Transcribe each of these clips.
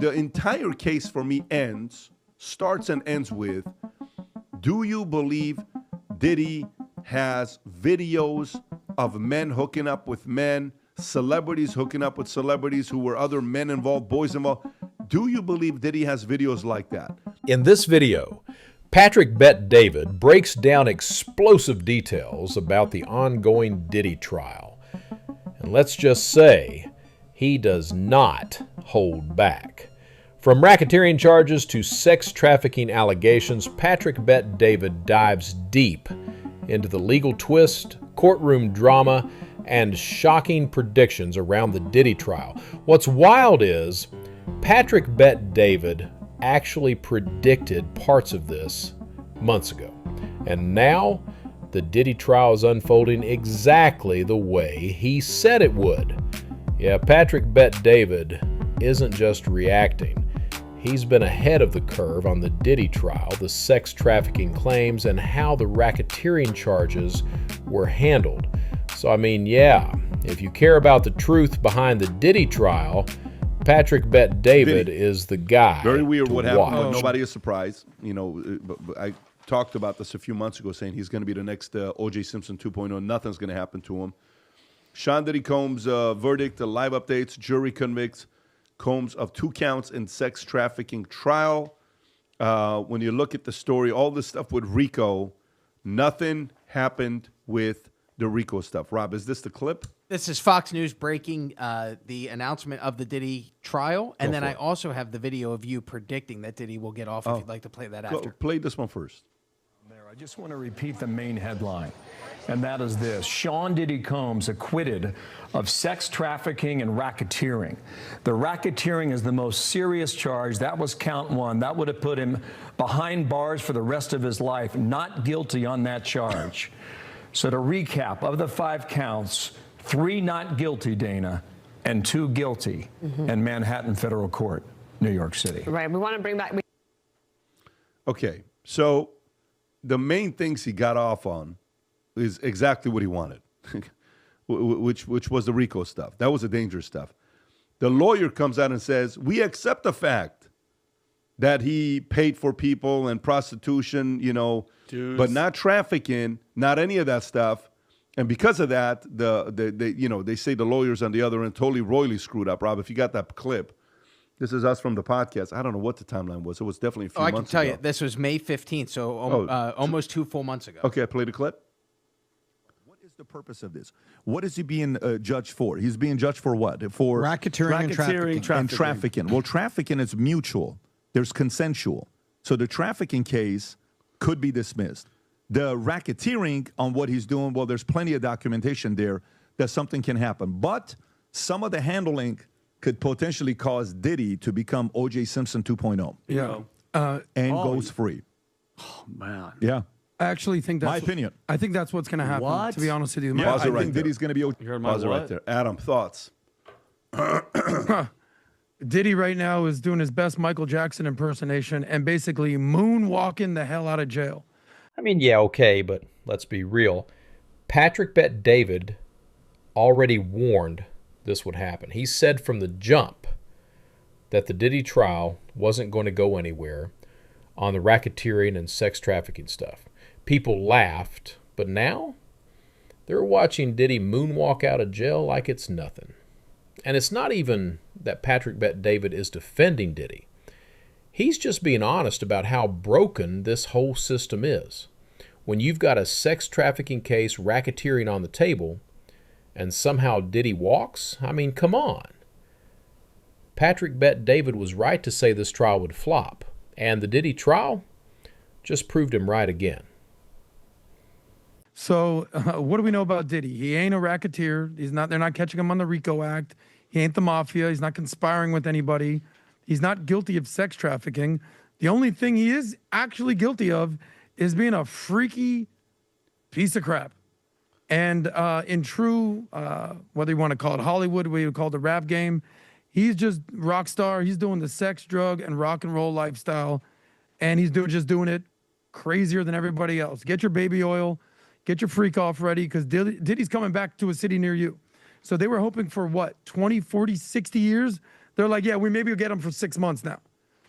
the entire case for me starts and ends with, do you believe Diddy has videos of men hooking up with men, celebrities hooking up with celebrities who were other men involved, boys involved? Do you believe Diddy has videos like that? In this video, Patrick Bet David breaks down explosive details about the ongoing Diddy trial. And let's just say, he does not hold back. From racketeering charges to sex trafficking allegations, Patrick Bet David dives deep into the legal twist, courtroom drama, and shocking predictions around the Diddy trial. What's wild is Patrick Bet David actually predicted parts of this months ago. And now the Diddy trial is unfolding exactly the way he said it would. Yeah, Patrick Bet David isn't just reacting. He's been ahead of the curve on the Diddy trial, the sex trafficking claims, and how the racketeering charges were handled. So, I mean, yeah, if you care about the truth behind the Diddy trial, Patrick Bet David is the guy. Very weird to what happened, watch. but nobody is surprised. You know, but I talked about this a few months ago, saying he's going to be the next O.J. Simpson 2.0. Nothing's going to happen to him. Sean Diddy Combs' verdict, live updates, jury convicts Combs of 2 counts in sex trafficking trial. When you look at the story, all this stuff with Rico, nothing happened with the Rico stuff. Rob, is this the clip? This is Fox News breaking the announcement of the Diddy trial. And then I also have the video of you predicting that Diddy will get off if you'd like to play that after. Play this one first. I just want to repeat the main headline, and that is this: Sean Diddy Combs acquitted of sex trafficking and racketeering. The racketeering is the most serious charge. That was count 1. That would have put him behind bars for the rest of his life. Not guilty on that charge. So to recap, of the 5 counts, 3 not guilty, Dana, and 2 guilty in Manhattan Federal Court, New York City. Right. We want to bring back. Okay, so the main things he got off on is exactly what he wanted, which was the Rico stuff. That was the dangerous stuff. The lawyer comes out and says, we accept the fact that he paid for people and prostitution, you know, but not trafficking, not any of that stuff. And because of that, they say the lawyers on the other end totally royally screwed up. Rob, if you got that clip, this is us from the podcast. I don't know what the timeline was. It was definitely a few months ago. I can tell you, this was May 15th, so almost 2 full months ago. Okay, I played the clip. What is the purpose of this? What is he being judged for? He's being judged for what? For racketeering and trafficking. Well, trafficking is mutual. There's consensual. So the trafficking case could be dismissed. The racketeering on what he's doing, well, there's plenty of documentation there that something can happen. But some of the handling could potentially cause Diddy to become O.J. Simpson 2.0. Yeah. And goes free. Oh, man. Yeah. I actually think that's my opinion. I think that's what's going to happen, What? to be honest with you. Yeah, I think Diddy's going to be O.J. Pause it right there. Adam, thoughts? Diddy right now is doing his best Michael Jackson impersonation and basically moonwalking the hell out of jail. I mean, yeah, okay, but let's be real. Patrick Bet David already warned this would happen. He said from the jump that the Diddy trial wasn't going to go anywhere on the racketeering and sex trafficking stuff. People laughed, but now they're watching Diddy moonwalk out of jail like it's nothing. And it's not even that Patrick Bet David is defending Diddy. He's just being honest about how broken this whole system is. When you've got a sex trafficking case, racketeering on the table, and somehow Diddy walks, I mean, come on. Patrick Bet David was right to say this trial would flop, and the Diddy trial just proved him right again. So what do we know about Diddy? He ain't a racketeer. They're not catching him on the RICO Act. He ain't the mafia. He's not conspiring with anybody. He's not guilty of sex trafficking. The only thing he is actually guilty of is being a freaky piece of crap. And in true, whether you want to call it Hollywood, whether you call it the rap game, he's just rock star. He's doing the sex, drug, and rock and roll lifestyle. And he's just doing it crazier than everybody else. Get your baby oil. Get your freak off ready, because Diddy's coming back to a city near you. So they were hoping for what, 20, 40, 60 years They're like, yeah, we maybe will get him for 6 months now.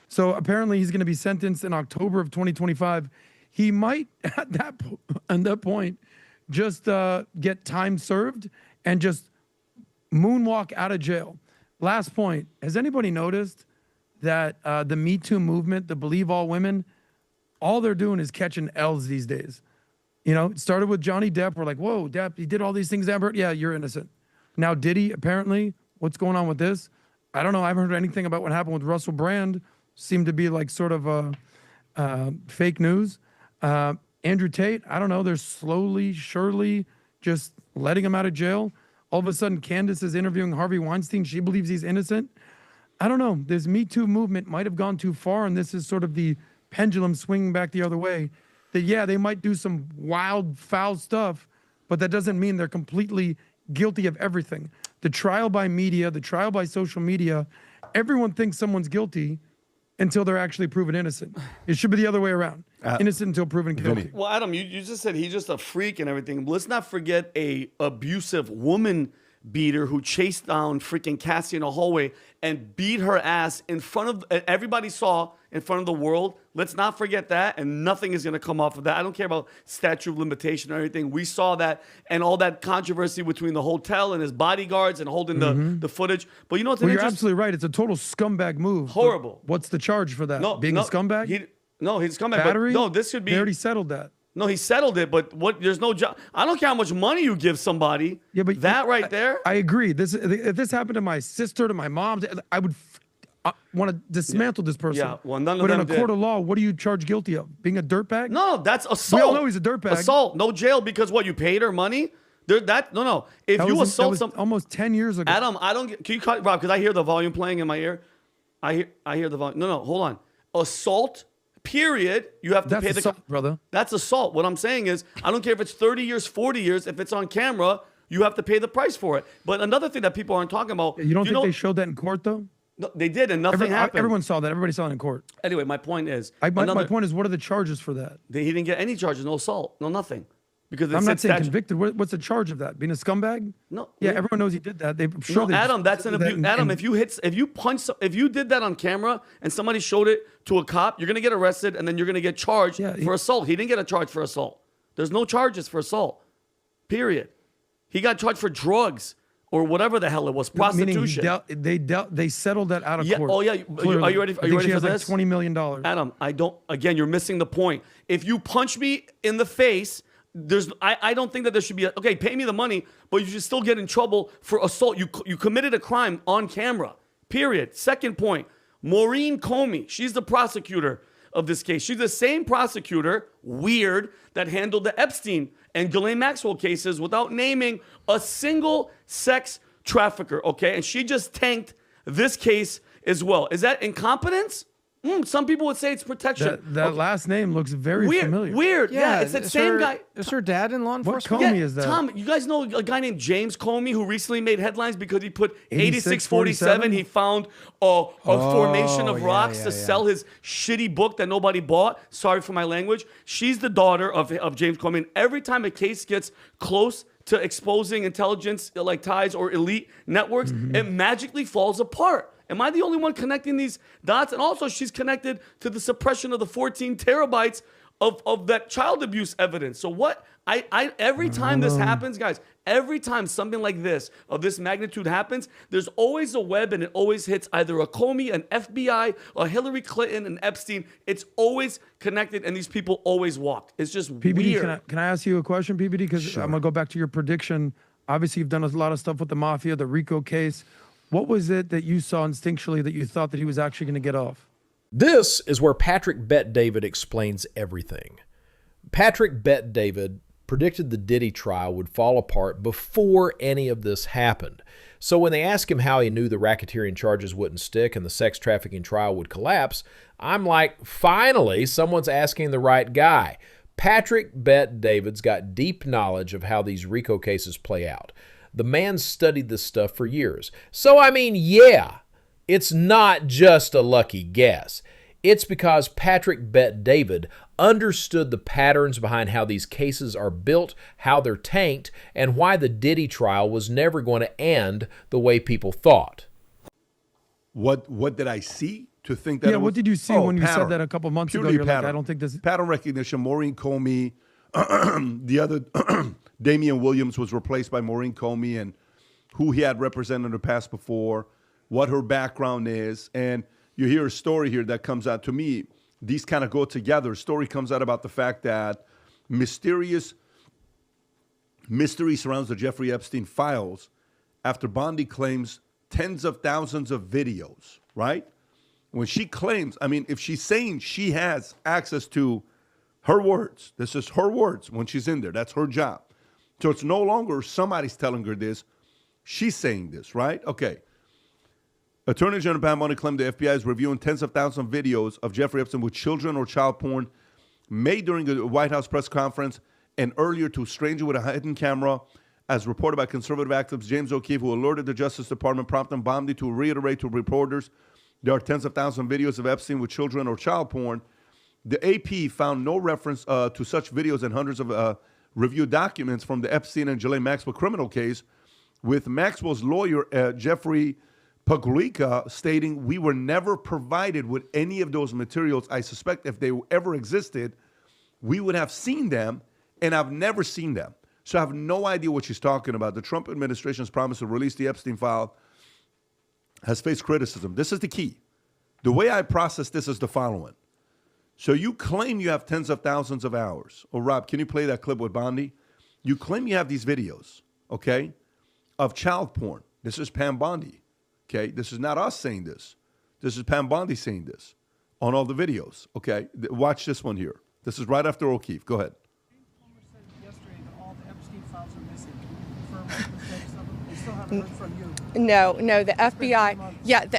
So apparently he's going to be sentenced in October of 2025. He might at that point just get time served and just moonwalk out of jail. Last point. Has anybody noticed that the Me Too movement, the Believe All Women, all they're doing is catching L's these days? You know, it started with Johnny Depp. We're like, whoa, Depp, he did all these things, Amber. Yeah, you're innocent. Now Diddy, apparently, what's going on with this? I don't know. I haven't heard anything about what happened with Russell Brand. Seemed to be like sort of fake news. Andrew Tate, I don't know. They're slowly, surely just letting him out of jail. All of a sudden, Candace is interviewing Harvey Weinstein. She believes he's innocent. I don't know. This Me Too movement might have gone too far, and this is sort of the pendulum swinging back the other way. That, yeah, they might do some wild, foul stuff, but that doesn't mean they're completely guilty of everything. The trial by media, the trial by social media, everyone thinks someone's guilty until they're actually proven innocent. It should be the other way around. Innocent until proven guilty. Well, Adam, you just said he's just a freak and everything. Let's not forget a abusive woman beater who chased down freaking Cassie in a hallway and beat her ass in front of everybody saw in front of the world. Let's not forget that, and nothing is going to come off of that. I don't care about statute of limitation or anything. We saw that and all that controversy between the hotel and his bodyguards and holding the footage. But you know what's you're absolutely right. It's a total scumbag move. Horrible. What's the charge for that? Being a scumbag? He's a scumbag. Battery? But no, this should be. They already settled that. No, he settled it, but there's no job. I don't care how much money you give somebody. Yeah, but that right there. I agree. If this happened to my sister, to my mom, I would want to dismantle this person. Yeah, well, none of but them in a court of law, what do you charge guilty of? Being a dirtbag? No, that's assault. We all know he's a dirtbag. Assault, no jail because what, you paid her money? No. If you assault some, almost 10 years ago. Adam, I don't get. Can you cut, Rob? Because I hear the volume playing in my ear. I hear the volume. No, hold on. Assault. Period. You have to pay the assault, brother. That's assault. What I'm saying is, I don't care if it's 30 years, 40 years. If it's on camera, you have to pay the price for it. But another thing that people aren't talking about. You don't think they showed that in court, though? No, they did, and nothing happened. Everyone saw that. Everybody saw it in court. Anyway, my point is. My point is, what are the charges for that? He didn't get any charges. No assault. No nothing. Because I'm not saying convicted. What's the charge of that? Being a scumbag? No. Yeah, everyone knows he did that. Adam, that's an abuse. Adam, if you did that on camera and somebody showed it to a cop, you're gonna get arrested and then you're gonna get charged for assault. He didn't get a charge for assault. There's no charges for assault. Period. He got charged for drugs or whatever the hell it was, prostitution. They settled that out of court. Oh yeah. Are you ready? Are you ready for this? Like $20 million. Adam, Again, you're missing the point. If you punch me in the face. I don't think that there should be okay, pay me the money, but you should still get in trouble for assault. You committed a crime on camera. Period. Second point, Maureen Comey, she's the prosecutor of this case. She's the same prosecutor, weird, that handled the Epstein and Ghislaine Maxwell cases without naming a single sex trafficker, okay? And she just tanked this case as well. Is that incompetence? Some people would say it's protection. That last name looks very familiar. Weird. Yeah, it's that same guy. Is her dad in law enforcement? What Comey is that? Tom, you guys know a guy named James Comey who recently made headlines because he put 8647. He found a formation of rocks to sell his shitty book that nobody bought. Sorry for my language. She's the daughter of James Comey. And every time a case gets close to exposing intelligence like ties or elite networks, it magically falls apart. Am I the only one connecting these dots? And also, she's connected to the suppression of the 14 terabytes of that child abuse evidence. So what? Every time this happens, guys, every time something like this, of this magnitude happens, there's always a web and it always hits either a Comey, an FBI, a Hillary Clinton, an Epstein. It's always connected and these people always walk. It's just PBD, weird. Can I ask you a question, PBD? Because I'm going to go back to your prediction. Obviously, you've done a lot of stuff with the mafia, the RICO case. What was it that you saw instinctually that you thought that he was actually going to get off? This is where Patrick Bet-David explains everything. Patrick Bet-David predicted the Diddy trial would fall apart before any of this happened. So when they asked him how he knew the racketeering charges wouldn't stick and the sex trafficking trial would collapse, I'm like, finally, someone's asking the right guy. Patrick Bet-David's got deep knowledge of how these RICO cases play out. The man studied this stuff for years. So, I mean, yeah, it's not just a lucky guess. It's because Patrick Bet-David understood the patterns behind how these cases are built, how they're tanked, and why the Diddy trial was never going to end the way people thought. What did I see to think that? Yeah, what did you see when you said that a couple months ago? Purely You're like, pattern. I don't think this. Pattern recognition. Maureen Comey, the other Damian Williams was replaced by Maureen Comey, and who he had represented in the past before, what her background is, and you hear a story here that comes out. To me, these kind of go together. A story comes out about the fact that mystery surrounds the Jeffrey Epstein files after Bondi claims tens of thousands of videos, right? When she claims, I mean, if she's saying she has access to her words, this is her words when she's in there, that's her job. So it's no longer somebody's telling her this, she's saying this, right? Okay. Attorney General Pam Bondi claimed the FBI is reviewing tens of thousands of videos of Jeffrey Epstein with children or child porn made during a White House press conference and earlier to a stranger with a hidden camera, as reported by conservative activist James O'Keefe, who alerted the Justice Department, prompting Bondi to reiterate to reporters there are tens of thousands of videos of Epstein with children or child porn. The AP found no reference to such videos in hundreds of review documents from the Epstein and Ghislaine Maxwell criminal case, with Maxwell's lawyer, Jeffrey Pagluica, stating, "We were never provided with any of those materials. I suspect if they ever existed, we would have seen them, and I've never seen them." So I have no idea what she's talking about. The Trump administration's promise to release the Epstein file has faced criticism. This is the key. The way I process this is the following. So you claim you have tens of thousands of hours. Oh, Rob, can you play that clip with Bondi? You claim you have these videos, okay, of child porn. This is Pam Bondi, okay? This is not us saying this. This is Pam Bondi saying this on all the videos, okay? Watch this one here. This is right after O'Keefe. Go ahead. No, the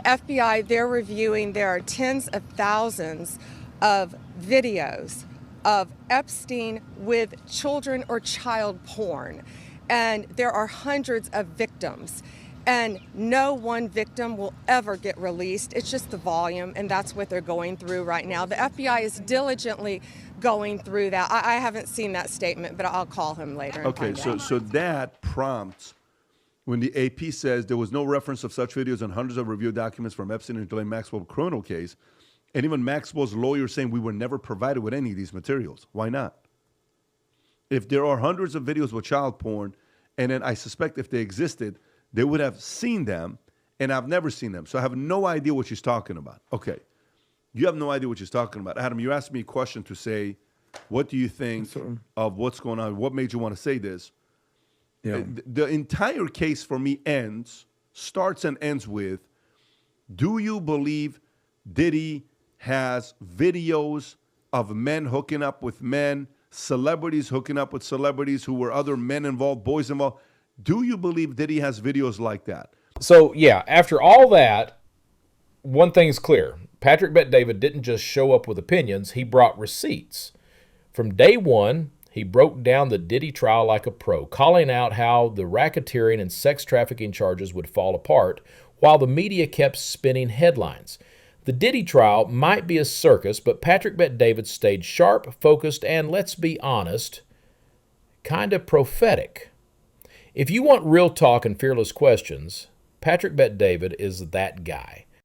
FBI, they're reviewing, there are tens of thousands of videos of Epstein with children or child porn. And there are hundreds of victims. And no one victim will ever get released. It's just the volume, and that's what they're going through right now. The FBI is diligently going through that. I haven't seen that statement, but I'll call him later. Okay, so that prompts when the AP says there was no reference of such videos in hundreds of review documents from Epstein and Ghislaine Maxwell criminal case, and even Maxwell's lawyer saying we were never provided with any of these materials. Why not? If there are hundreds of videos with child porn, and then I suspect if they existed, they would have seen them, and I've never seen them. So I have no idea what she's talking about. Okay. You have no idea what she's talking about. Adam, you asked me a question to say, what do you think of what's going on? What made you want to say this? Yeah. The entire case for me starts and ends with, do you believe Diddy has videos of men hooking up with men, celebrities hooking up with celebrities who were other men involved, boys involved? Do you believe Diddy has videos like that? So, yeah, after all that, one thing's clear. Patrick Bet-David didn't just show up with opinions. He brought receipts. From day one, he broke down the Diddy trial like a pro, calling out how the racketeering and sex trafficking charges would fall apart while the media kept spinning headlines. The Diddy trial might be a circus, but Patrick Bet-David stayed sharp, focused, and, let's be honest, kind of prophetic. If you want real talk and fearless questions, Patrick Bet-David is that guy.